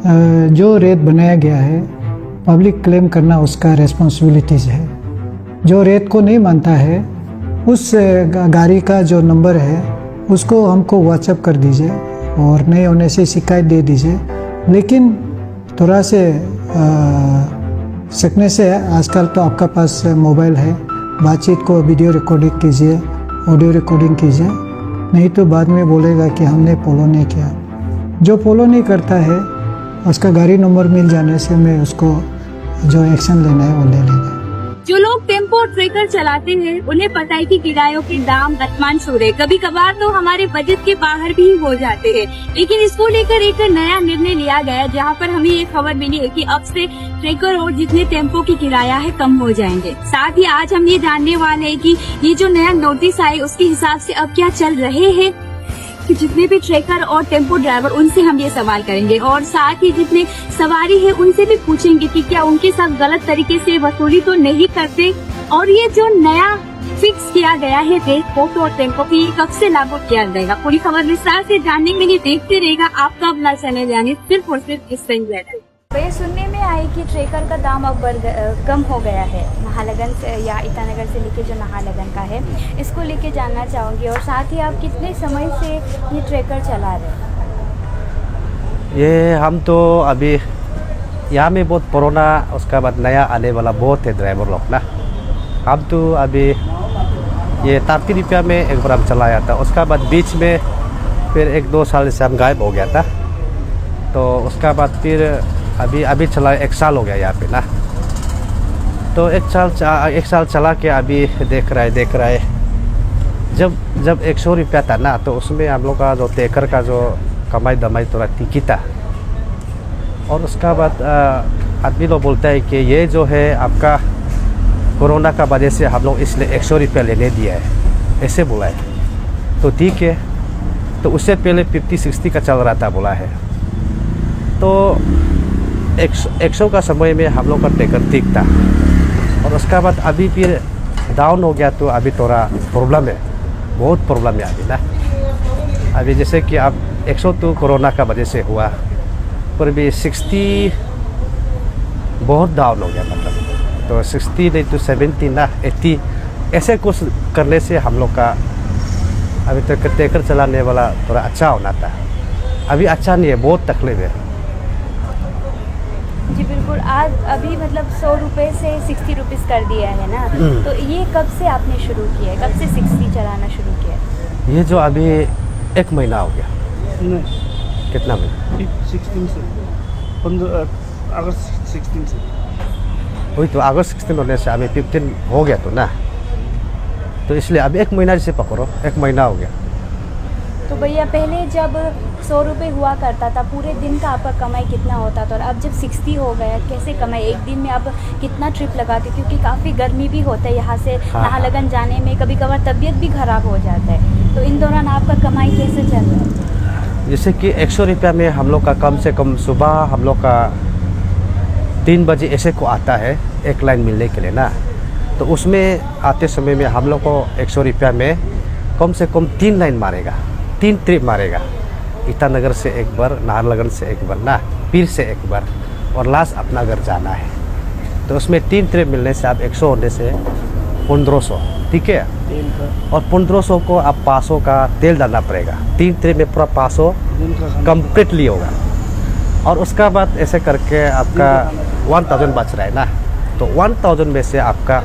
जो रेट बनाया गया है पब्लिक क्लेम करना उसका रिस्पॉन्सिबिलिटीज़ है। जो रेट को नहीं मानता है उस गाड़ी का जो नंबर है उसको हमको व्हाट्सएप कर दीजिए और नहीं होने से शिकायत दे दीजिए। लेकिन थोड़ा से सीखने से आजकल तो आपका पास मोबाइल है, बातचीत को वीडियो रिकॉर्डिंग कीजिए, ऑडियो रिकॉर्डिंग कीजिए, नहीं तो बाद में बोलेगा कि हमने फॉलो नहीं किया। जो फॉलो नहीं करता है उसका गाड़ी नंबर मिल जाने से मैं उसको जो एक्शन लेना है वो ले लेंगे। जो लोग टेम्पो ट्रेकर चलाते हैं उन्हें पता है कि किरायों के दाम आसमान छू रहे, कभी कभार तो हमारे बजट के बाहर भी हो जाते हैं। लेकिन इसको लेकर एक नया निर्णय लिया गया जहां पर हमें ये खबर मिली है कि अब से ट्रेकर और जितने टेम्पो की किराया है कम हो जाएंगे। साथ ही आज हम ये जानने वाले हैं कि ये जो नया नोटिस आए उसके हिसाब से अब क्या चल रहे हैं कि जितने भी ट्रेकर और टेम्पो ड्राइवर उनसे हम ये सवाल करेंगे और साथ ही जितने सवारी है उनसे भी पूछेंगे कि क्या उनके साथ गलत तरीके से वसूली तो नहीं करते और ये जो नया फिक्स किया गया है रेट ऑटो और टेम्पो की कब से लागू किया जाएगा। पूरी खबर विस्तार से जानने के लिए देखते रहेगा आपका अपना चैनल यानी सिर्फ और सिर्फ इस ये सुनने में आई कि ट्रेकर का दाम अब कम हो गया है नाहरलगुन से या ईटानगर से लेके जो नाहरलगुन का है, इसको लेके जानना चाहूँगी। और साथ ही आप कितने समय से ये ट्रेकर चला रहे हैं? ये हम तो अभी यहाँ में बहुत पुराना, उसका बाद नया आने वाला बहुत है ड्राइवर लोग ना। हम तो अभी ये 30 रुपया में एक बार हम चलाया था, उसका बाद बीच में फिर 1-2 साल से हम गायब हो गया था। तो उसका बाद फिर अभी चला 1 साल हो गया यहाँ पे ना। तो 1 साल चला के अभी देख रहा है जब 100 रुपया था ना, तो उसमें हम लोग का जो ट्रेकर का जो कमाई दमाई थोड़ा टिकी था। और उसका बाद आदमी लोग बोलता है कि ये जो है आपका कोरोना का वजह से हम लोग इसलिए 100 रुपया लेने दिया है, ऐसे बोला है। तो ठीक है, तो उससे पहले 50-60 का चल रहा था बोला है। तो 100 का समय में हम लोग का ट्रेकर ठीक था और उसका बाद अभी फिर डाउन हो गया। तो अभी थोड़ा प्रॉब्लम है, बहुत प्रॉब्लम है अभी ना। अभी जैसे कि अब 100 तो कोरोना का वजह से हुआ, पर भी 60 बहुत डाउन हो गया मतलब। तो 60 नहीं तो 70 ना 80 ऐसे कुछ करने से हम लोग का अभी तक ट्रेकर चलाने वाला थोड़ा अच्छा होना था। अभी अच्छा नहीं है, बहुत तकलीफ है। जी बिल्कुल। आज अभी मतलब 100 रुपये से 60 रुपीज़ कर दिया है ना, तो ये कब से आपने शुरू किया है, कब से 60 चलाना शुरू किया है? ये जो अभी 1 महीना हो गया। नहीं, कितना महीना? 16 से 15 अगस्त 16 से। वही तो अगस्त 16 होने से अभी 15 हो गया तो ना। तो इसलिए अभी 1 महीना जैसे पकड़ो, 1 महीना हो गया। तो भैया पहले जब 100 रुपये हुआ करता था पूरे दिन का आपका कमाई कितना होता था, और अब जब 60 हो गया कैसे कमाई? एक दिन में आप कितना ट्रिप लगाते? क्योंकि काफ़ी गर्मी भी होता है यहाँ से नाहरलगुन जाने में, कभी कभार तबीयत भी ख़राब हो जाता है। तो इन दौरान आपका कमाई कैसे चल रहा है? जैसे कि 100 रुपया में हम लोग का कम से कम सुबह हम लोग का 3 बजे ऐसे को आता है एक लाइन मिलने के लिए ना। तो उसमें आते समय में हम लोग को 100 रुपया में कम से कम 3 लाइन मारेगा, 3 ट्रिप मारेगा। ईटानगर से एक बार, नाहरलगुन से एक बार ना, फिर से एक बार, और लास्ट अपना घर जाना है। तो उसमें 3 ट्रिप मिलने से आप 100 होने से 1500, ठीक है। और 1500 को आप 500 का तेल डालना पड़ेगा। 3 ट्रिप में पूरा 500 कम्प्लीटली होगा। और उसका बाद ऐसे करके आपका 1000 बच रहा है ना। तो 1000 में से आपका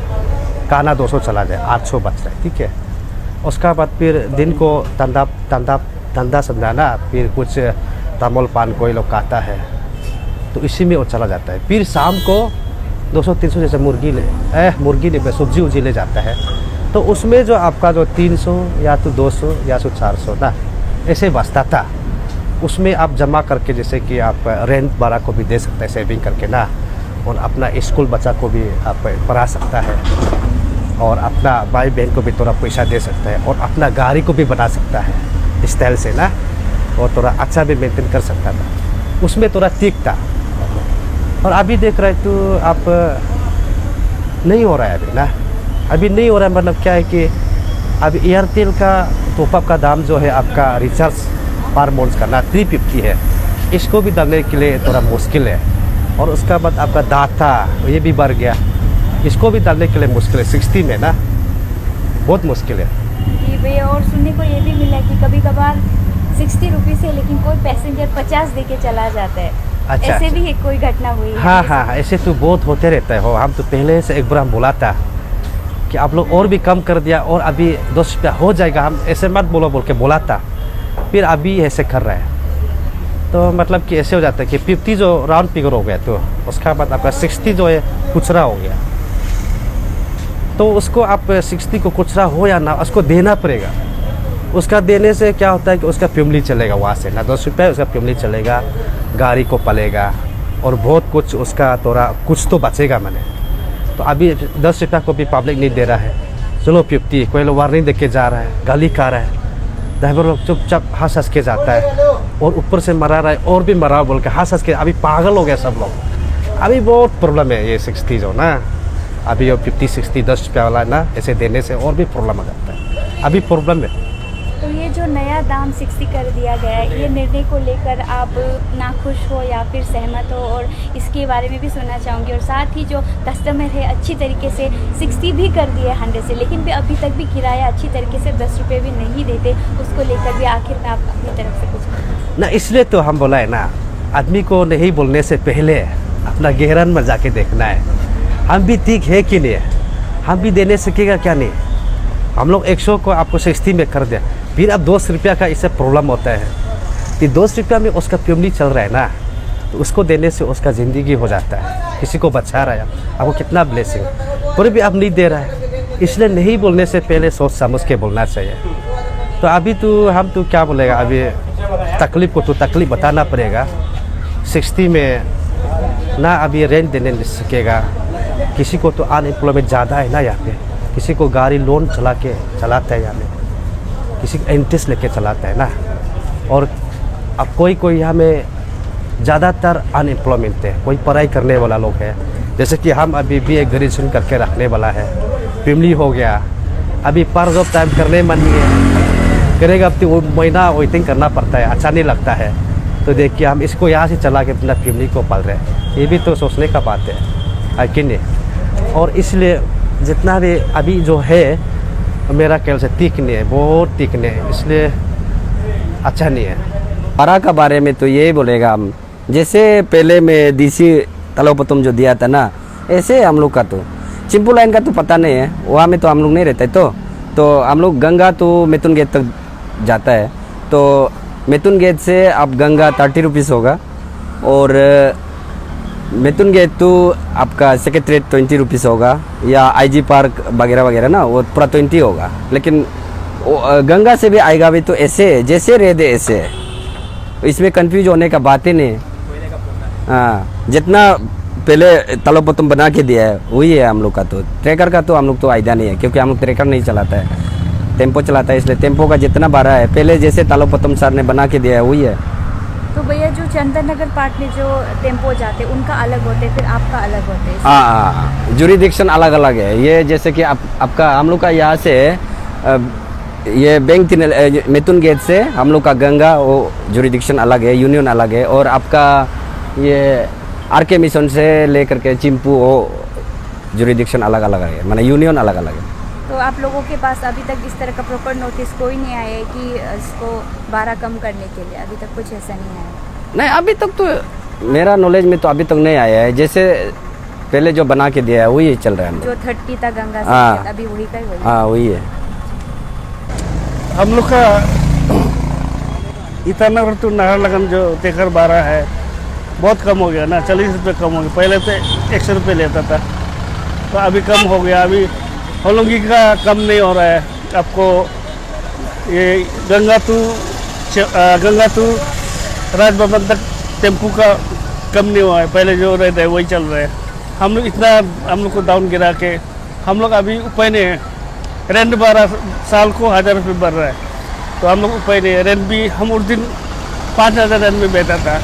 खाना 200 चला जाए, 800 बच रहा है, ठीक है। उसका बाद फिर दिन को धंधा समझाना, फिर कुछ तमोल पान कोई लोग खाता है तो इसी में वो चला जाता है। फिर शाम को 200-300 जैसे मुर्गी नहीं सब्जी उब्जी ले जाता है। तो उसमें जो आपका जो 300 या तो 200 या तो 400 ना ऐसे बचता था। उसमें आप जमा करके जैसे कि आप रेंट भाड़ा को भी दे सकते हैं सेविंग करके ना, और अपना स्कूल बच्चा को भी आप पढ़ा सकता है, और अपना भाई बहन को भी थोड़ा पैसा दे सकता है, और अपना गाड़ी को भी बना सकता है स्टाइल से ना, और थोड़ा अच्छा भी मेंटेन कर सकता था। उसमें थोड़ा ठीक था। और अभी देख रहे तो आप नहीं हो रहा है अभी ना। अभी नहीं हो रहा है मतलब क्या है कि अभी एयरटेल का टॉपअप का दाम जो है आपका रिचार्ज पर मंथ का ना 350 है। इसको भी डालने के लिए थोड़ा मुश्किल है। और उसका बाद आपका डाटा ये भी बढ़ गया, इसको भी डालने के लिए मुश्किल है। 60 में ना बहुत मुश्किल है। जी भैया, और सुनने को ये भी मिला कि कभी कभार 60 रुपीज़ है लेकिन कोई पैसेंजर 50 दे के चला जाता है। अच्छा, ऐसे अच्छा। भी एक कोई घटना हुई है? हाँ हाँ, ऐसे तो बहुत होते रहता है। हम तो पहले से एक बार हम बोला था कि आप लोग और भी कम कर दिया और अभी 10 रुपया हो जाएगा, हम ऐसे मत बोलो बोल के बोला था, फिर अभी ऐसे कर रहा है। तो मतलब कि ऐसे हो जाता है कि 50 जो राउंड फिगर हो गया, तो उसका बाद आपका 60 जो है कुचरा हो गया। तो उसको आप 60 को कुचरा हो या ना, उसको देना पड़ेगा। उसका देने से क्या होता है कि उसका फैमिली चलेगा वहाँ से ना, 10 रुपये उसका फैमिली चलेगा, गाड़ी को पलेगा और बहुत कुछ उसका थोड़ा कुछ तो बचेगा मैंने। तो अभी 10 रुपया को भी पब्लिक नहीं दे रहा है, चलो 50, कोई लोग वार्निंग दे के जा रहा है, गाली खा रहा है, ड्राइवर लोग चुपचाप हंस हंस के जाता है और ऊपर से मरा रहा है और भी मरा बोल के हंस हंस के। अभी पागल हो गया सब लोग। अभी बहुत प्रॉब्लम है ये 60 जो ना, अभी ये 50 60 10 रुपया वाला ना, ऐसे देने से और भी प्रॉब्लम आ जाता है, अभी प्रॉब्लम है। तो ये जो नया दाम 60 कर दिया गया है, ये निर्णय को लेकर आप नाखुश हो या फिर सहमत हो, और इसके बारे में भी सुनना चाहूँगी। और साथ ही जो कस्टमर है अच्छी तरीके से 60 भी कर दिए 100 से, लेकिन भी अभी तक भी किराया अच्छी तरीके से 10 रुपये भी नहीं देते, उसको लेकर भी आखिर में आप अपनी तरफ से कुछ ना, इसलिए तो हम बोला है ना, आदमी को नहीं बोलने से पहले अपना गहरान में जाके देखना है, हम भी ठीक है कि नहीं, हम भी देने सकेगा क्या नहीं। हम लोग 100 को आपको 60 में कर दिया, फिर अब 10 रुपया का इससे प्रॉब्लम होता है कि 10 रुपया में उसका फैमिली चल रहा है ना, तो उसको देने से उसका ज़िंदगी हो जाता है, किसी को बचा रहा है, आपको कितना ब्लेसिंग, पर भी आप नहीं दे रहा है। इसलिए नहीं बोलने से पहले सोच समझ के बोलना चाहिए। तो अभी तो हम तो क्या बोलेगा, अभी तकलीफ़ को तो तकलीफ़ बताना पड़ेगा। 60 में ना अभी रेंट देने नहीं सकेगा, किसी को तो अनएम्प्लॉयमेंट ज़्यादा है ना यहाँ पे, किसी को गाड़ी लोन चलाता है यहाँ में, किसी को इंटरेस्ट लेके चलाता है ना। और अब कोई यहाँ में ज़्यादातर अनएम्प्लॉयमेंट है, कोई पढ़ाई करने वाला लोग है, जैसे कि हम अभी भी एक ग्रेजुएशन करके रखने वाला है, फैमिली हो गया, अभी पर जॉब टाइम करने मन नहीं है, करेगा अब तो वो महीना वेटिंग करना पड़ता है, अच्छा नहीं लगता है। तो देखिए हम इसको यहाँ से चला के अपना फैमिली को पाल रहे हैं, ये भी तो सोचने का बात है कि नहीं। और इसलिए जितना भी अभी जो है मेरा ख्याल से ठीक नहीं है, बहुत ठीक नहीं है, इसलिए अच्छा नहीं है। भाड़ा का बारे में तो यही बोलेगा हम, जैसे पहले में डीसी तलोपतुम जो दिया था ना, ऐसे हम लोग का तो चिंपू लाइन का तो पता नहीं है, वहाँ में तो हम लोग नहीं रहते। तो हम लोग गंगा तो मिथुन गेट तक जाता है, तो मिथुन गेट से अब गंगा 30 रुपीज़ होगा, और मिथुन गेट तो आपका सेक्रेटरीट 20 रुपीज़ होगा, या आईजी पार्क वगैरह वगैरह ना, वो पूरा 20 होगा। लेकिन गंगा से भी आएगा भी तो ऐसे जैसे रह दे ऐसे, इसमें कंफ्यूज होने का बात ही नहीं। हाँ, जितना पहले तलोपतुम बना के दिया है वही है हम लोग का। तो ट्रैकर का तो हम लोग तो आइडिया नहीं है, क्योंकि हम लोग ट्रैकर नहीं चलाता है, टेम्पो चलाता है, इसलिए टेम्पो का जितना भाड़ा है पहले जैसे तलोपतुम सर ने बना के दिया है वही है। तो भैया जो चंदन नगर पार्ट में जो टेम्पो जाते हैं उनका अलग होते हैं, फिर आपका अलग होते हैं? हाँ, जुरिडिक्शन अलग अलग है। ये जैसे कि आपका हम लोग का यहाँ से ये बैंक मिथुन गेट से हम लोग का गंगा वो जुरिडिक्शन अलग है, यूनियन अलग है, और आपका ये आरके मिशन से लेकर के चिंपू वो जुरिडिक्शन अलग अलग है, माने यूनियन अलग अलग है। तो आप लोगों के पास अभी तक इस तरह का प्रॉपर नोटिस कोई नहीं आया है कि इसको भाड़ा कम करने के लिए? अभी तक कुछ ऐसा नहीं आया? नहीं, अभी तक तो मेरा नॉलेज में तो अभी तक नहीं आया है। जैसे पहले जो बना के दिया है वही चल रहा है। जो 30 था गंगा से, हाँ, अभी वही का वही? हाँ, वही है। हम लोग का ईटानगर टू नाहरलगुन जो टेकर 12 है बहुत कम हो गया ना, 40 रुपये कम हो गया। पहले तो 100 रुपये लेता था, तो अभी कम हो गया। अभी होलोंगी का कम नहीं हो रहा है। आपको ये गंगा टू राजभवन तक टेम्पू का कम नहीं हुआ है, पहले जो रहता है वही चल रहा है। हम लोग इतना हम लोग को डाउन गिरा के हम लोग अभी उपाय नहीं है। रेंट 12 साल को 1000 रुपये बढ़ रहा है, तो हम लोग उपाय नहीं है। रेंट भी हम उस दिन 5000 रेंट में बैठा था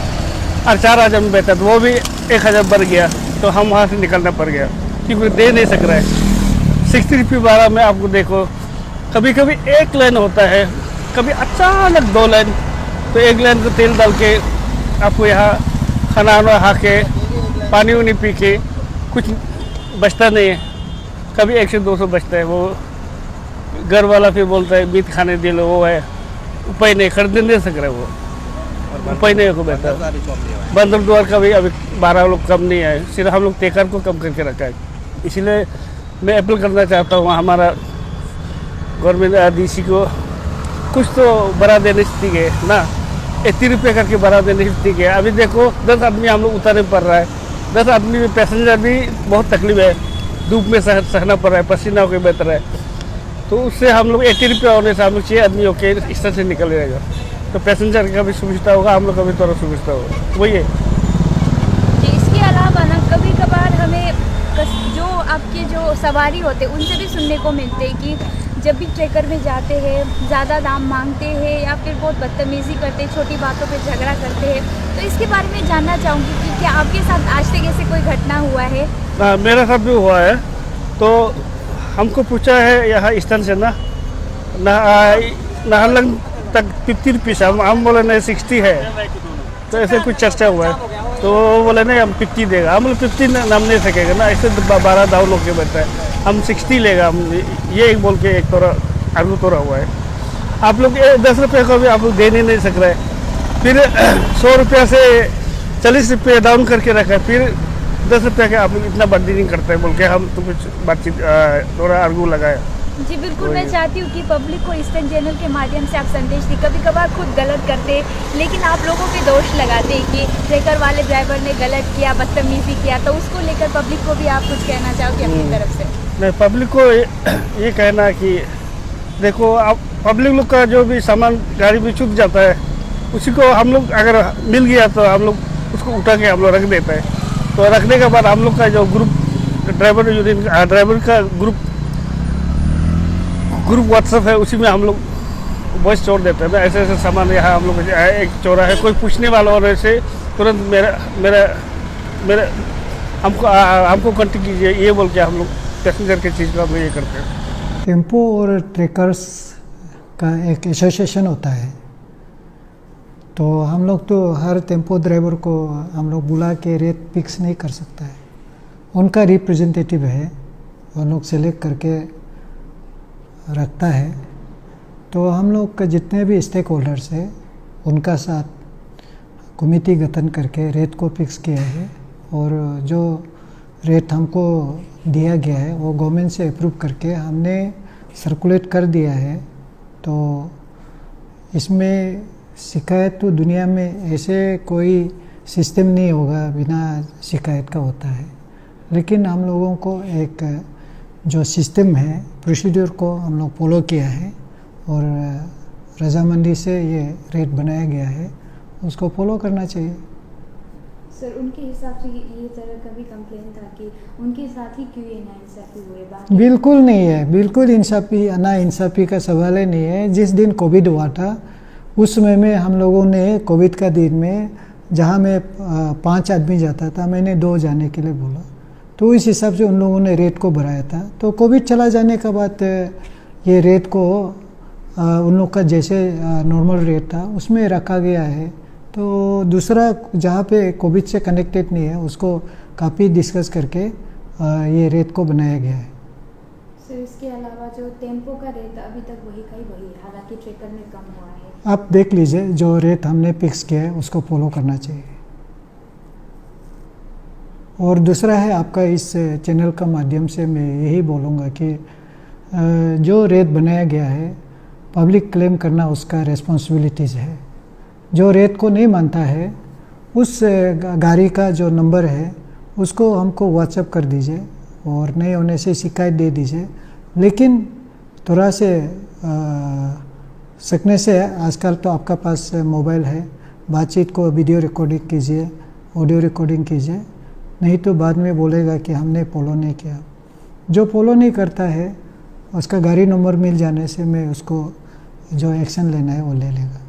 और 4000 में बैठा था, वो भी 1000 बढ़ गया, तो हम वहाँ से निकलना पड़ गया क्योंकि दे नहीं सक रहा है। 60 रुपये भाड़ा में आपको देखो, कभी कभी एक लाइन होता है, कभी अचानक 2 लाइन, तो एक लाइन को तेल डाल के आपको यहाँ खाना वाना खा के पानी वानी पी के कुछ बचता नहीं है, कभी 100 200 बचता है। वो घर वाला फिर बोलता है मीट खाने दे लो, वो है उपाय नहीं, खरीद नहीं सक रहे, वो उपाय नहीं हो बेहतर। बंदर द्वार का भी अभी 12 लोग कम नहीं है, सिर्फ हम लोग तेकर को कम करके रखा है। इसलिए मैं अपील करना चाहता हूँ हमारा गवर्नमेंट डीसी को कुछ तो बढ़ा देने चाहिए ना, 80 रुपये करके बढ़ा देने चाहिए। अभी देखो 10 आदमी हम लोग उतारने पड़ रहा है, 10 आदमी में पैसेंजर भी बहुत तकलीफ है, धूप में सहना पड़ रहा है, पसीना होकर बेहतर है। तो उससे हम लोग 80 रुपये होने से हम लोग 6 आदमी होकर स्टेशन से निकल जाएगा, तो पैसेंजर का भी सुविधा होगा, हम लोग का भी थोड़ा सुविधा होगा, वही है। जी, इसके अलावा ना कभी कभार हमें जो आपके जो सवारी होते हैं उनसे भी सुनने को मिलते हैं कि जब भी ट्रेकर में जाते हैं ज़्यादा दाम मांगते हैं या फिर बहुत बदतमीज़ी करते हैं, छोटी बातों पे झगड़ा करते हैं। तो इसके बारे में जानना चाहूँगी कि क्या आपके साथ आज तक ऐसे कोई घटना हुआ है? मेरे साथ भी हुआ है। तो हमको पूछा है यहाँ स्टैंड से ना नाहरलंग तक 50 रुपीज़, हम बोले नहीं 60 है, तो ऐसे कुछ चर्चा हुआ है। तो वो बोले नहीं हम 50 देगा, हम लोग 50 नाम नहीं सकेगा ना, ऐसे 12 दाव लोग के बैठा है, हम 60 लेगा, हम ये एक बोल के एक तोड़ा आगू तोड़ा हुआ है। आप लोग 10 रुपये को भी आप लोग दे नहीं सक रहे, फिर 100 रुपया से 40 रुपये डाउन करके रखा है, फिर 10 रुपये के आप लोग इतना बार्गेनिंग करते हैं बोल के हम तो कुछ बातचीत थोड़ा आर्गू लगाया। जी बिल्कुल, मैं चाहती हूँ कि पब्लिक को ईस्टर्न चैनल के माध्यम से आप संदेश दी। कभी कभार खुद गलत करते लेकिन आप लोगों पे दोष लगाते हैं कि ट्रेकर वाले ड्राइवर ने गलत किया, बदतमीजी किया, तो उसको लेकर पब्लिक को भी आप कुछ कहना चाहोगे अपनी तरफ से? नहीं, पब्लिक को ये कहना कि देखो आप पब्लिक लोग का जो भी सामान गाड़ी में छूट जाता है उसी को हम लोग अगर मिल गया तो हम लोग उसको उठा के हम लोग रख देते हैं। तो रखने के बाद हम लोग का जो ग्रुप ड्राइवर का ग्रुप व्हाट्सएप है उसी में हम लोग वॉइस छोड़ देते हैं ना, ऐसे ऐसे सामान यहाँ हम लोग एक चोरा है, कोई पूछने वाला और ऐसे तुरंत मेरा हमको कंटेक्ट कीजिए, ये बोल के हम लोग पैसेंजर की चीज़ का हम ये करते हैं। टेम्पो और ट्रेकर्स का एक एसोसिएशन होता है, तो हम लोग तो हर टेम्पो ड्राइवर को हम लोग बुला के रेट फिक्स नहीं कर सकता है, उनका रिप्रेजेंटेटिव है, वो लोग सेलेक्ट करके रखता है। तो हम लोग का जितने भी स्टेक होल्डर्स है उनका साथ कमेटी गठन करके रेट को फिक्स किया है, और जो रेट हमको दिया गया है वो गवर्नमेंट से अप्रूव करके हमने सर्कुलेट कर दिया है। तो इसमें शिकायत तो दुनिया में ऐसे कोई सिस्टम नहीं होगा बिना शिकायत का होता है, लेकिन हम लोगों को एक जो सिस्टम है प्रोसीड्यूर को हम लोग फॉलो किया है और रजामंदी से ये रेट बनाया गया है, उसको फॉलो करना चाहिए। सर, उनके हिसाब से ये तरह का भी कंप्लेन था कि उनके साथ ही क्यों ये नाइंसाफी हुए? बात बिल्कुल नहीं है, बिल्कुल नाइंसाफी का सवाल ही नहीं है। जिस दिन कोविड हुआ था उस समय में हम लोगों ने कोविड का दिन में जहाँ में 5 आदमी जाता था मैंने 2 जाने के लिए बोला, तो इस हिसाब से उन लोगों ने रेट को बढ़ाया था। तो कोविड चला जाने के बाद ये रेट को उन लोग का जैसे नॉर्मल रेट था उसमें रखा गया है। तो दूसरा जहाँ पे कोविड से कनेक्टेड नहीं है उसको काफ़ी डिस्कस करके ये रेट को बनाया गया है। सर, इसके अलावा जो टेम्पो का रेट अभी तक वही का ही वही है, हालांकि ट्रेकर में कम हुआ है। आप देख लीजिए, जो रेट हमने फिक्स किया है उसको फॉलो करना चाहिए। और दूसरा है आपका इस चैनल का माध्यम से मैं यही बोलूँगा कि जो रेट बनाया गया है पब्लिक क्लेम करना उसका रेस्पॉन्सिबिलिटीज़ है। जो रेट को नहीं मानता है उस गाड़ी का जो नंबर है उसको हमको व्हाट्सएप कर दीजिए और नहीं होने से शिकायत दे दीजिए। लेकिन थोड़ा से सकने से आजकल तो आपका पास मोबाइल है, बातचीत को वीडियो रिकॉर्डिंग कीजिए, ऑडियो रिकॉर्डिंग कीजिए, नहीं तो बाद में बोलेगा कि हमने फॉलो नहीं किया। जो फॉलो नहीं करता है उसका गाड़ी नंबर मिल जाने से मैं उसको जो एक्शन लेना है वो ले लेगा।